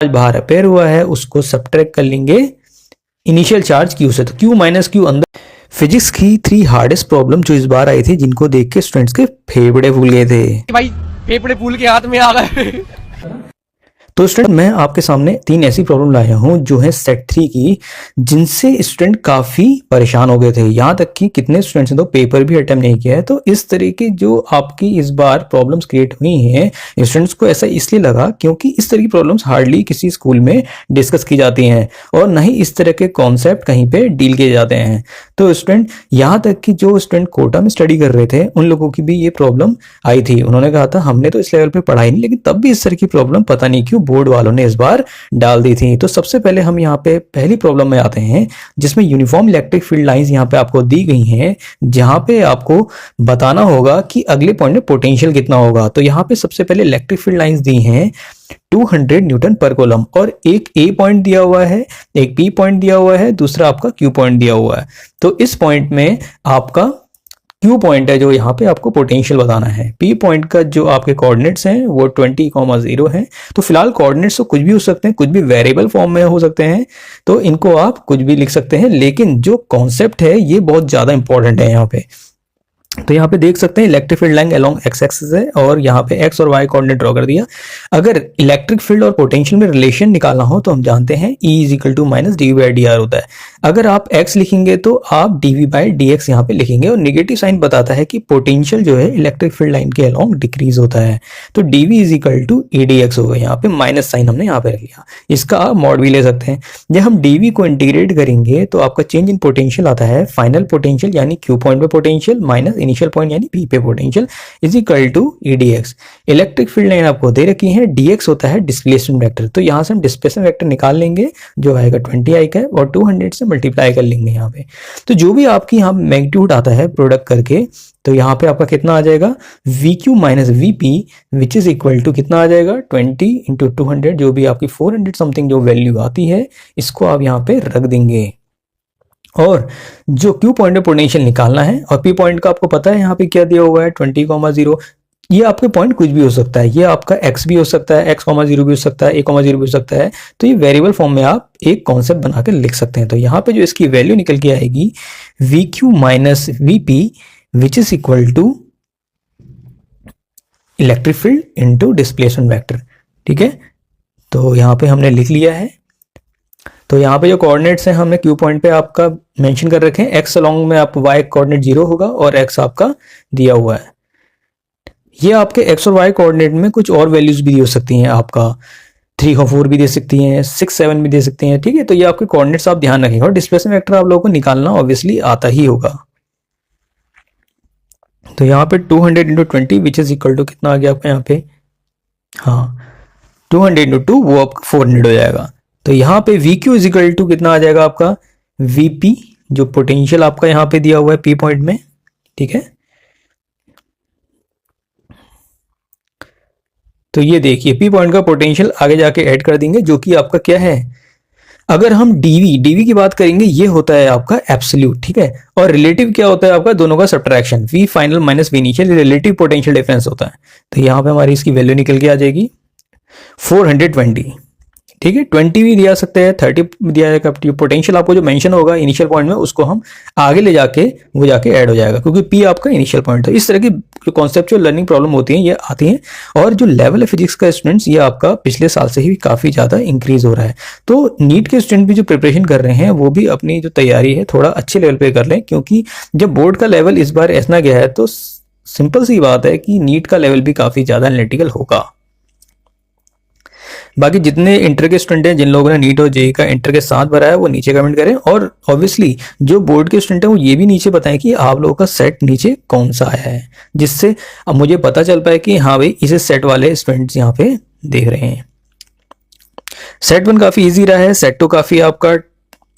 बाहर अपेयर हुआ है उसको सब्ट्रैक्ट कर लेंगे इनिशियल चार्ज क्यू से, तो क्यू माइनस क्यू अंदर। फिजिक्स की 3 हार्डेस्ट प्रॉब्लम जो इस बार आई थी, जिनको देख के स्टूडेंट्स के फेफड़े फूल गए थे भाई, फेफड़े फूल के हाथ में आ गए। तो स्टूडेंट मैं आपके सामने 3 ऐसी प्रॉब्लम लाया हूं जो है सेट 3 की, जिनसे स्टूडेंट काफी परेशान हो गए थे। यहां तक कि कितने स्टूडेंट्स ने तो पेपर भी अटेम्प्ट नहीं किया है। तो इस तरह की जो आपकी इस बार प्रॉब्लम्स क्रिएट हुई हैं, स्टूडेंट्स को ऐसा इसलिए लगा क्योंकि इस तरह की प्रॉब्लम्स हार्डली किसी स्कूल में डिस्कस की जाती हैं और न ही इस तरह के कॉन्सेप्ट कहीं पे डील किए जाते हैं। तो स्टूडेंट यहां तक कि जो स्टूडेंट कोटा में स्टडी कर रहे थे उन लोगों की भी ये प्रॉब्लम आई थी। उन्होंने कहा था हमने तो इस लेवल पे पढ़ा ही नहीं, लेकिन तब भी इस तरह की प्रॉब्लम पता नहीं क्यों बोर्ड वालों ने इस बार डाल दी थी। तो सबसे पहले हम यहाँ पे पहली प्रॉब्लम में आते हैं, जिसमें यूनिफॉर्म इलेक्ट्रिक फील्ड लाइंस यहाँ पे आपको दी गई हैं, जहां पे आपको बताना होगा कि अगले पॉइंट में पोटेंशियल कितना होगा। तो यहाँ पे सबसे पहले इलेक्ट्रिक फील्ड लाइंस दी हैं 200 न्यूटन पर कूलम, और एक ए पॉइंट दिया हुआ है, एक बी पॉइंट दिया हुआ है, दूसरा आपका क्यू पॉइंट दिया हुआ है। तो इस पॉइंट में आपका क्यू पॉइंट है जो यहाँ पे आपको पोटेंशियल बताना है। पी पॉइंट का जो आपके कोऑर्डिनेट्स हैं वो 20,0 है। तो फिलहाल कोऑर्डिनेट्स तो कुछ भी हो सकते हैं, कुछ भी वेरिएबल फॉर्म में हो सकते हैं, तो इनको आप कुछ भी लिख सकते हैं, लेकिन जो कॉन्सेप्ट है ये बहुत ज्यादा इंपॉर्टेंट है यहाँ पे। तो यहाँ पे देख सकते हैं electric field line along x axis है और यहाँ पे एक्स और वाई कोऑर्डिनेट ड्रॉ कर दिया। अगर इलेक्ट्रिक फील्ड और पोटेंशियल में रिलेशन निकालना हो तो हम जानते हैं E is to minus d by d r होता है। अगर आप x लिखेंगे तो आप dv बाई डी एक्स यहाँ पे लिखेंगे, और नेगेटिव साइन बताता है कि पोटेंशियल जो है इलेक्ट्रिक फील्ड लाइन के अलोंग डिक्रीज होता है। तो dv is equal to E d x होगा, यहाँ पे माइनस साइन हमने यहाँ पे रख लिया। इसका आप मॉड भी ले सकते हैं। जब हम dv को इंटीग्रेट करेंगे तो आपका चेंज इन पोटेंशियल आता है फाइनल पोटेंशियल यानी क्यू पॉइंट पे पोटेंशियल माइनस इनिशियल पॉइंट यानी पी पे potential is equal to E d x. Electric field line आपको दे रखी है, dx होता है डिस्प्लेसमेंट वेक्टर। तो यहाँ से हम डिस्प्लेसमेंट वेक्टर निकाल लेंगे जो आएगा 20i का, और 200 से मल्टीप्लाई कर लेंगे यहाँ पे। तो जो भी आपकी यहाँ मैग्नीट्यूड आता है प्रोडक्ट करके, तो यहाँ पे आपका कितना आ जाएगा VQ minus VP which is equal to कितना आ जाएगा 20 इंटू 200, जो भी आपकी 400 समथिंग जो वैल्यू आती है इसको आप यहाँ पे रख देंगे। और जो Q पॉइंट पे पोटेंशियल निकालना है, और P पॉइंट का आपको पता है यहाँ पे क्या दिया हुआ है 20,0। ये आपके पॉइंट कुछ भी हो सकता है, ये आपका x भी हो सकता है, x,0 भी हो सकता है, a,0 भी हो सकता है। तो ये वेरिएबल फॉर्म में आप एक कॉन्सेप्ट बनाकर लिख सकते हैं। तो यहाँ पे जो इसकी वैल्यू निकल के आएगी VQ minus VP which is equal to electric field into displacement vector. ठीक है, तो यहाँ पे हमने लिख लिया है। तो यहाँ पे जो कोऑर्डिनेट्स हैं हमने क्यू पॉइंट पे आपका मेंशन कर रखे हैं। x अलोंग में आप y कोऑर्डिनेट 0 होगा और x आपका दिया हुआ है। ये आपके x और y कोऑर्डिनेट में कुछ और वैल्यूज भी हो सकती हैं, आपका 3 और 4 भी दे सकती हैं, 6 7 भी दे सकती हैं। ठीक है, तो ये आपके कोऑर्डिनेट्स आप ध्यान रखेंगे, और डिस्प्लेसमेंट वेक्टर आप लोगों को निकालना ऑब्वियसली आता ही होगा। तो यहाँ पे 200 into 20 which is equal to कितना आ गया आपका यहाँ पे, हाँ 200 इंटू 2 वो आपका 400 हो जाएगा। तो यहाँ पे VQ इज इक्वल टू कितना आ जाएगा आपका VP, जो पोटेंशियल आपका यहाँ पे दिया हुआ है P पॉइंट में। ठीक है, तो ये देखिए P पॉइंट का पोटेंशियल आगे जाके ऐड कर देंगे, जो कि आपका क्या है, अगर हम dv की बात करेंगे ये होता है आपका एब्सोल्यूट। ठीक है, और रिलेटिव क्या होता है आपका, दोनों का subtraction, V final minus V initial, relative potential difference होता है। तो यहाँ पे हमारी इसकी वैल्यू निकल के आ जाएगी 420। ठीक है, 20 भी दिया सकते हैं, 30 भी दिया जाएगा। पोटेंशियल आपको जो मेंशन होगा इनिशियल पॉइंट में उसको हम आगे ले जाके वो जाके ऐड हो जाएगा, क्योंकि P आपका इनिशियल पॉइंट है। इस तरह की जो कॉन्सेप्चुअल लर्निंग प्रॉब्लम होती हैं ये आती हैं, और जो लेवल है फिजिक्स का स्टूडेंट्स ये आपका पिछले साल से ही काफी ज्यादा इंक्रीज हो रहा है। तो नीट के स्टूडेंट भी जो प्रिपरेशन कर रहे हैं वो भी अपनी जो तैयारी है थोड़ा अच्छे लेवल पे कर लें, क्योंकि जब बोर्ड का लेवल इस बार ऐसा गया है तो सिंपल सी बात है कि नीट का लेवल भी काफी ज्यादा एनालिटिकल होगा। बाकी जितने इंटर के स्टूडेंट हैं, जिन लोगों ने नीट और जेई का इंटर के साथ भरा है वो नीचे कमेंट करें, और ऑब्वियसली जो बोर्ड के स्टूडेंट हैं वो ये भी नीचे बताएं कि आप लोगों का सेट नीचे कौन सा आया है, जिससे अब मुझे पता चल पाए कि हाँ भाई इसे सेट वाले स्टूडेंट्स यहाँ पे देख रहे हैं। सेट 1 काफी ईजी रहा है, सेट 2 काफी आपका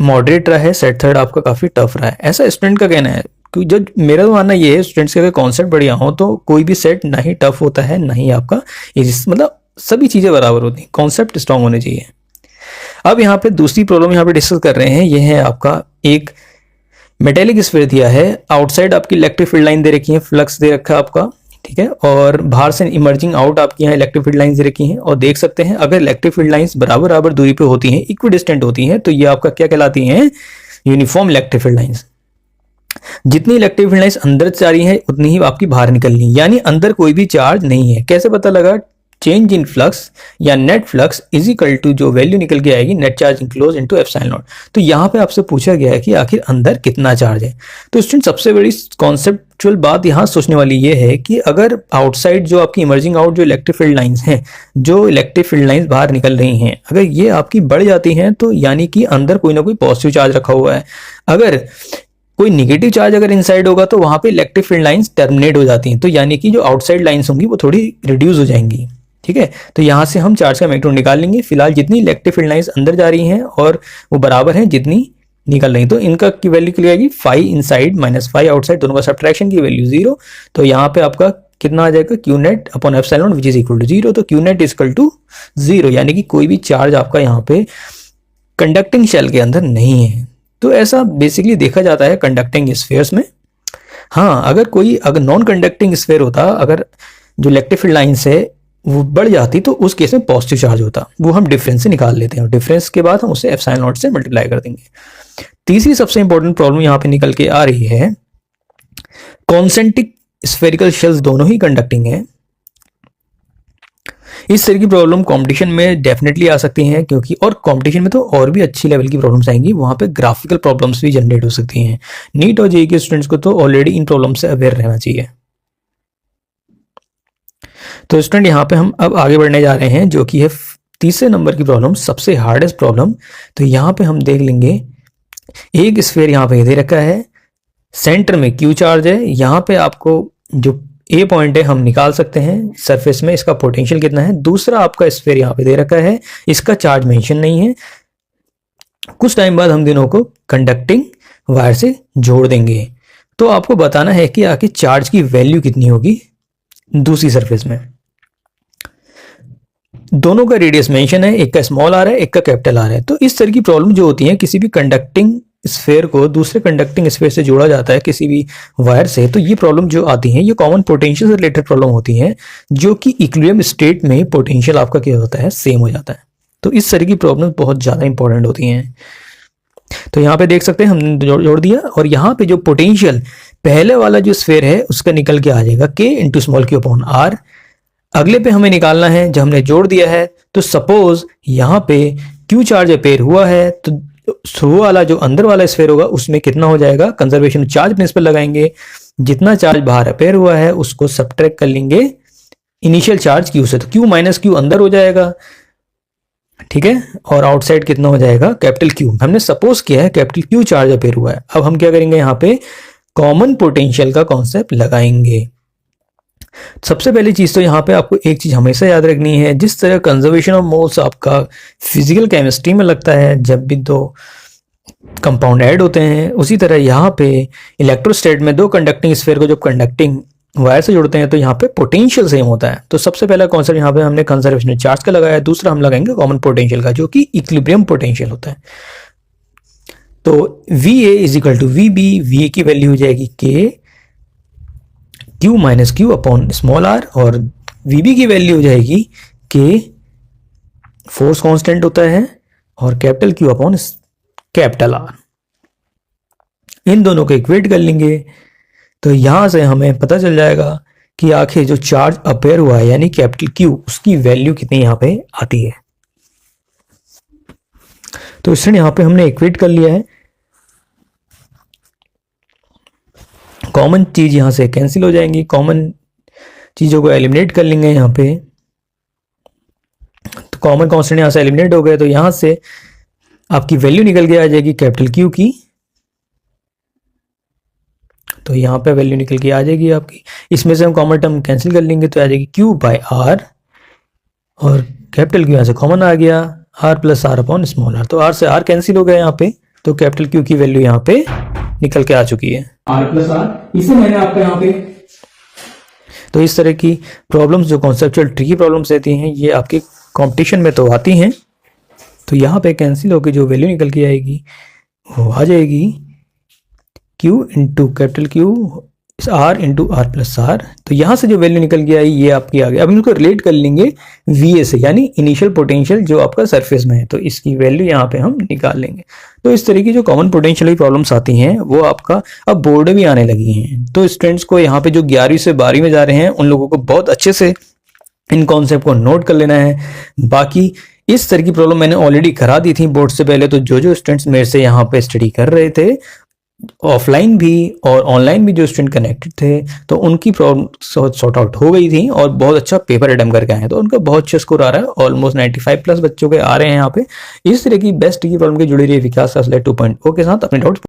मॉडरेट रहा है, सेट 3 आपका काफी टफ रहा है, ऐसा स्टूडेंट का कहना है। जो मेरा तो मानना ये है स्टूडेंट्स के अगर कॉन्सेप्ट बढ़िया हो तो कोई भी सेट ना ही टफ होता है ना ही आपका इजी, मतलब सभी चीजें बराबर होती हैं, कॉन्सेप्ट स्ट्रांग होने चाहिए। अब यहाँ पे दूसरी प्रॉब्लम यहाँ पे डिस्कस कर रहे हैं, ये है आपका एक मेटेलिक स्फीयर दिया है, आउटसाइड आपकी इलेक्ट्रिक फील्ड लाइन दे रखी है, फ्लक्स दे रखा है आपका ठीक है। और बाहर से इमर्जिंग आउट आपकी यहाँ इलेक्ट्रिक फील्ड लाइंस रखी हैं और देख सकते हैं अगर इलेक्ट्रिक फील्ड लाइंस बराबर बराबर दूरी पे होती हैं, इक्विडिस्टेंट होती हैं, तो ये आपका क्या कहलाती हैं? Uniform electric field lines. जितनी इलेक्ट्रिक फील्ड लाइंस अंदर जा रही है उतनी ही आपकी बाहर निकलनी, यानी अंदर कोई भी चार्ज नहीं है। कैसे पता लगा? चेंज इन फ्लक्स या net flux is equal to जो वैल्यू निकल के आएगी net charge enclose into epsilon naught. तो यहाँ पे आपसे पूछा गया है कि आखिर अंदर कितना चार्ज है। तो स्टूडेंट सबसे बड़ी कॉन्सेप्चुअल बात यहाँ सोचने वाली ये है कि अगर आउटसाइड जो आपकी इमर्जिंग आउट जो इलेक्ट्रिक फील्ड लाइंस हैं, जो इलेक्ट्रिक फील्ड लाइंस बाहर निकल रही हैं, अगर ये आपकी बढ़ जाती हैं तो यानी कि अंदर कोई ना कोई पॉजिटिव चार्ज रखा हुआ है। अगर कोई निगेटिव चार्ज अगर इनसाइड होगा तो वहां पे इलेक्ट्रिक फील्ड लाइंस टर्मिनेट हो जाती हैं, तो यानी कि जो आउटसाइड लाइंस होंगी वो थोड़ी रिड्यूस हो जाएंगी। ठीक है, तो यहां से हम चार्ज का मैग्नीट्यूड निकाल लेंगे। फिलहाल जितनी इलेक्ट्रिक फील्ड लाइंस अंदर जा रही हैं और वो बराबर हैं जितनी निकल रही, तो इनका की वैल्यू क्या आएगी? 5 इनसाइड माइनस 5 आउटसाइड, दोनों का सब्ट्रैक्शन की वैल्यू 0। तो यहाँ पे आपका कितना आ जाएगा? Q net upon epsilon which is equal to 0। तो Q net is equal to 0, यानी कि कोई भी चार्ज आपका यहाँ पे कंडक्टिंग शेल के अंदर नहीं है। तो ऐसा बेसिकली देखा जाता है कंडक्टिंग स्फीयर्स में। हाँ, अगर नॉन कंडक्टिंग स्फीयर होता, अगर जो इलेक्ट्रिक फील्ड लाइंस है वो बढ़ जाती, तो उस केस में पॉजिटिव चार्ज होता, वो हम डिफरेंस से निकाल लेते हैं और डिफरेंस के बाद हम उसे एप्सिलॉन नॉट से मल्टीप्लाई कर देंगे। तीसरी सबसे इंपॉर्टेंट प्रॉब्लम यहाँ पे निकल के आ रही है, कॉन्सेंट्रिक स्फेरिकल शेल्स दोनों ही कंडक्टिंग है। इस तरह की प्रॉब्लम कंपटीशन में डेफिनेटली आ सकती हैं, क्योंकि और कंपटीशन में तो और भी अच्छी लेवल की प्रॉब्लम्स आएंगी, वहां पे ग्राफिकल प्रॉब्लम्स भी जनरेट हो सकती हैं। नीट और जेईई के स्टूडेंट्स को तो ऑलरेडी इन प्रॉब्लम से अवेयर रहना चाहिए। तो स्टूडेंट यहाँ पे हम अब आगे बढ़ने जा रहे हैं, जो कि है तीसरे नंबर की प्रॉब्लम, सबसे हार्डेस्ट प्रॉब्लम। तो यहाँ पे हम देख लेंगे, एक स्फीयर यहाँ पे दे रखा है, सेंटर में क्यू चार्ज है, यहाँ पे आपको जो ए पॉइंट है हम निकाल सकते हैं सरफेस में, इसका पोटेंशियल कितना है। दूसरा आपका स्फीयर यहाँ पे दे रखा है, इसका चार्ज मेंशन नहीं है। कुछ टाइम बाद हम दोनों को कंडक्टिंग वायर से जोड़ देंगे। तो आपको बताना है कि आखिर चार्ज की वैल्यू कितनी होगी दूसरी सरफेस में। दोनों का रेडियस मेंशन है, एक का स्मॉल आर है, एक का कैपिटल आर है। तो इस तरह की प्रॉब्लम जो होती है, किसी भी कंडक्टिंग स्फीयर को दूसरे कंडक्टिंग स्फीयर से जोड़ा जाता है किसी भी वायर से, तो ये प्रॉब्लम जो आती है ये कॉमन पोटेंशियल से रिलेटेड प्रॉब्लम होती है, जो कि इक्विलिब्रियम स्टेट में पोटेंशियल आपका क्या होता है? सेम हो जाता है। तो इस तरह की प्रॉब्लम बहुत ज्यादा इंपॉर्टेंट होती हैं। तो यहाँ पे देख सकते हैं हमने जोड़ दिया, और यहाँ पे जो पोटेंशियल पहले वाला जो स्फीयर है उसका निकल के आ जाएगा K into small q upon r. अगले पे हमें निकालना है, जब हमने जोड़ दिया है तो सपोज यहाँ पे क्यू चार्ज अपेयर हुआ है, तो शुरू वाला जो अंदर वाला स्फीयर होगा उसमें कितना हो जाएगा? कंजर्वेशन चार्ज प्रिंसिपल लगाएंगे, जितना चार्ज बाहर अपेयर हुआ है उसको सब्ट्रैक्ट कर लेंगे इनिशियल चार्ज क्यू से, तो क्यू माइनस क्यू अंदर हो जाएगा। ठीक है, और आउटसाइड कितना हो जाएगा? Capital Q. हमने सपोज किया है कैपिटल क्यू चार्ज अपेयर हुआ है। अब हम क्या करेंगे? यहाँ पे कॉमन पोटेंशियल का कॉन्सेप्ट लगाएंगे। सबसे पहली चीज तो यहाँ पे आपको एक चीज हमेशा याद रखनी है, जिस तरह कंजर्वेशन ऑफ मोल्स आपका फिजिकल केमिस्ट्री में लगता है जब भी दो कंपाउंड ऐड होते हैं, उसी तरह यहाँ पे इलेक्ट्रोस्टेट में दो कंडक्टिंग स्फीयर को जब कंडक्टिंग वायर से जोड़ते हैं तो यहाँ पे पोटेंशियल सेम होता है। तो सबसे पहला कॉन्सेप्ट यहाँ पे हमने कंजर्वेशन चार्ज का लगाया, दूसरा हम लगाएंगे कॉमन पोटेंशियल का, जो कि इक्विलिब्रियम पोटेंशियल होता है। तो VA is equal to VB, VA की वैल्यू हो जाएगी K q minus q upon small r, और VB की वैल्यू हो जाएगी K, फोर्स कांस्टेंट होता है, और capital q upon capital r. इन दोनों को इक्वेट कर लेंगे तो यहां से हमें पता चल जाएगा कि आखिर जो चार्ज अपेयर हुआ है यानी कैपिटल क्यू, उसकी वैल्यू कितनी यहां पे आती है। तो इसने यहां पे हमने इक्वेट कर लिया है, कॉमन चीज यहां से कैंसिल हो जाएंगी, कॉमन चीजों को एलिमिनेट कर लेंगे यहां पे। तो कॉमन कांस्टेंट यहां से एलिमिनेट हो गए, तो यहां से आपकी वैल्यू निकल के आ जाएगी कैपिटल क्यू की। तो यहाँ पे वैल्यू निकल के आ जाएगी आपकी, इसमें से हम कॉमन टर्म कैंसिल कर लेंगे तो आ जाएगी क्यू बाय आर, और कैपिटल क्यू यहाँ से कॉमन आ गया, r plus r upon small r. तो आर से आर कैंसिल हो गया यहाँ पे, तो कैपिटल क्यू की वैल्यू यहाँ पे निकल के आ चुकी है, आर प्लस आर। इसे मैंने आपका यहाँ पे, तो इस तरह की प्रॉब्लम्स जो कॉन्सेप्चुअल ट्रिकी प्रॉब्लम्स रहती हैं ये आपके कॉम्पिटिशन में तो आती हैं। तो यहाँ पे कैंसिल होकर जो वैल्यू निकल के आएगी वो आ जाएगी Q into capital Q is r into r plus r, तो यहाँ से जो वैल्यू निकल गया है ये आपकी आ गया। अब इनको रिलेट कर लेंगे वी ए से, यानी इनिशियल पोटेंशियल जो आपका सरफेस में है, तो इसकी वैल्यू यहाँ पे हम निकाल लेंगे। तो इस तरह की जो कॉमन पोटेंशियल की प्रॉब्लम्स आती हैं वो आपका अब बोर्ड में आने लगी हैं। तो स्टूडेंट्स को यहाँ पे जो 11वीं से 12वीं में जा रहे हैं उन लोगों को बहुत अच्छे से इन कॉन्सेप्ट को नोट कर लेना है। बाकी इस तरह की प्रॉब्लम मैंने ऑलरेडी करा दी थी बोर्ड से पहले, तो जो स्टूडेंट्स मेरे से यहाँ पे स्टडी कर रहे थे ऑफलाइन भी और ऑनलाइन भी जो स्टूडेंट कनेक्टेड थे, तो उनकी प्रॉब्लम सॉर्ट आउट हो गई थी और बहुत अच्छा पेपर अटेम्प्ट करके आए हैं। तो उनका बहुत अच्छा स्कोर आ रहा है, ऑलमोस्ट 95 प्लस बच्चों के आ रहे हैं यहाँ पे। इस तरह की बेस्ट की प्रॉब्लम की जुड़ी रही विकास का 2.0 के साथ अपने डाउट्स